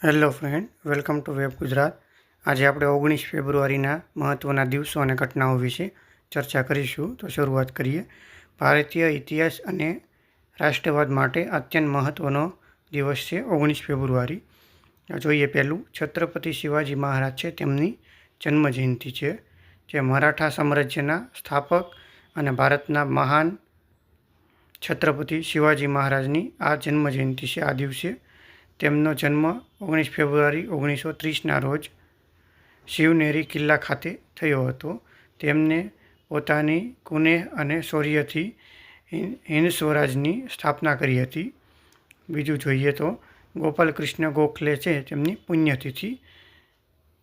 Hello friend, welcome to web Gujarat. આજે આપણે 19 ફેબ્રુઆરીના મહત્ત્વના દિવસો અને ઘટનાઓ વિશે ચર્ચા કરીશું. તો શરૂઆત કરીએ. ભારતીય ઇતિહાસ અને રાષ્ટ્રવાદ માટે અત્યંત મહત્ત્વનો દિવસ છે 19 ફેબ્રુઆરી. જોઈએ પહેલું, છત્રપતિ શિવાજી મહારાજ છે, તેમની જન્મજયંતિ છે. જે મરાઠા સામ્રાજ્યના સ્થાપક અને ભારતના મહાન છત્રપતિ શિવાજી મહારાજની આ જન્મજયંતિ છે. આ દિવસે તેમનો જન્મ 19 ફેબ્રુઆરી 1930ના રોજ શિવનેરી કિલ્લા ખાતે થયો હતો. તેમને પોતાની કુનેહ અને શૌર્યથી હિન્દ સ્વરાજની સ્થાપના કરી હતી. બીજું જોઈએ તો ગોપાલ કૃષ્ણ ગોખલે છે, તેમની પુણ્યતિથિ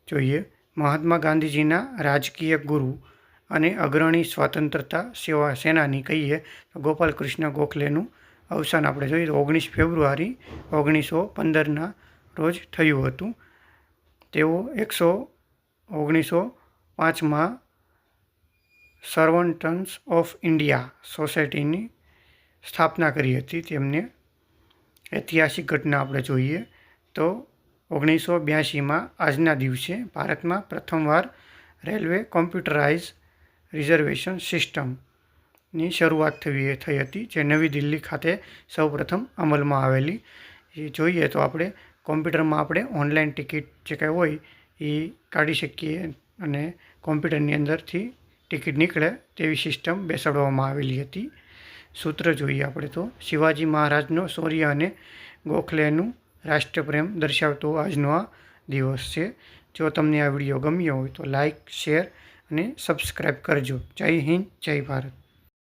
જોઈએ. મહાત્મા ગાંધીજીના રાજકીય ગુરુ અને અગ્રણી સ્વતંત્રતા સેવા સેનાની કહીએ તો ગોપાલ કૃષ્ણ ગોખલેનું અવસાન આપણે જોઈએ તો 19 ફેબ્રુઆરી 1915ના રોજ થયું હતું. તેઓ 1905માં સર્વન્ટ્સ ઓફ ઇન્ડિયા સોસાયટીની સ્થાપના કરી હતી. તેમને ઐતિહાસિક ઘટના આપણે જોઈએ તો 1982માં આજના દિવસે ભારતમાં પ્રથમવાર રેલવે કોમ્પ્યુટરાઇઝ રિઝર્વેશન સિસ્ટમની શરૂઆત થઈ હતી, જે નવી દિલ્હી ખાતે સૌપ્રથમ અમલમાં આવેલી. એ જોઈએ તો આપણે કોમ્પ્યુટરમાં આપણે ઓનલાઈન ટિકિટ જે કંઈ હોય એ કાઢી શકીએ અને કોમ્પ્યુટરની અંદરથી ટિકિટ નીકળે તેવી સિસ્ટમ બેસાડવામાં આવેલી હતી. સૂત્ર જોઈએ આપણે તો શિવાજી મહારાજનો શૌર્ય અને ગોખલેનું રાષ્ટ્રપ્રેમ દર્શાવતો આજનો આ દિવસ છે. જો તમને આ વિડીયો ગમ્યો હોય તો લાઈક, શેર અને સબસ્ક્રાઈબ કરજો. જય હિન્દ, જય ભારત.